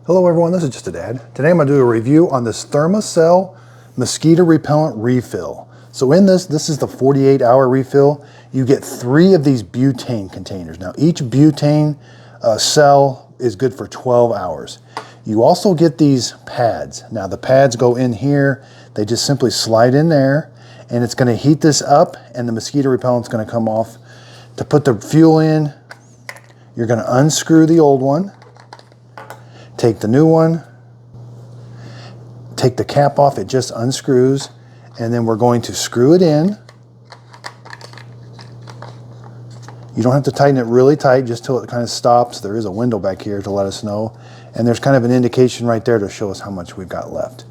Hello everyone, this is Just a Dad. Today I'm going to do a review on this Thermacell mosquito repellent refill. So in this is the 48-hour refill. You get 3 of these butane containers. Now each butane cell is good for 12 hours. You also get these pads. Now the pads go in here, they just simply slide in there, and it's going to heat this up and the mosquito repellent's going to come off. To put the fuel in, you're going to unscrew the old one. Take the new one, take the cap off, it just unscrews, and then we're going to screw it in. You don't have to tighten it really tight, just till it kind of stops. There is a window back here to let us know, and there's kind of an indication right there to show us how much we've got left.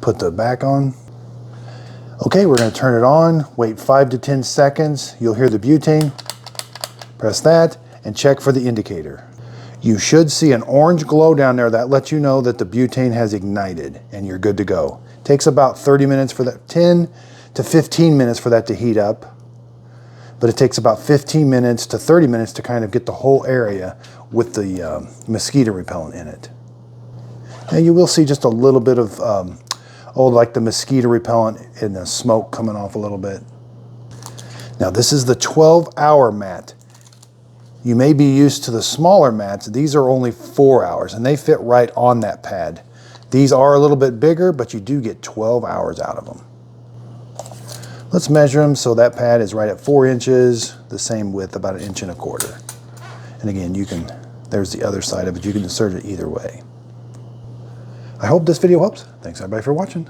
Put the back on. Okay, we're going to turn it on, wait 5 to 10 seconds. You'll hear the butane. Press that and check for the indicator. You should see an orange glow down there that lets you know that the butane has ignited and you're good to go. Takes about 30 minutes for that, 10 to 15 minutes for that to heat up. But it takes about 15 minutes to 30 minutes to kind of get the whole area with the mosquito repellent in it. And you will see just a little bit of, like the mosquito repellent and the smoke coming off a little bit. Now this is the 12-hour mat. You may be used to the smaller mats. These are only 4 hours and they fit right on that pad. These are a little bit bigger, but you do get 12 hours out of them. Let's measure them. So that pad is right at 4 inches, the same width, about 1.25 inches. And again, there's the other side of it. You can insert it either way. I hope this video helps. Thanks everybody for watching.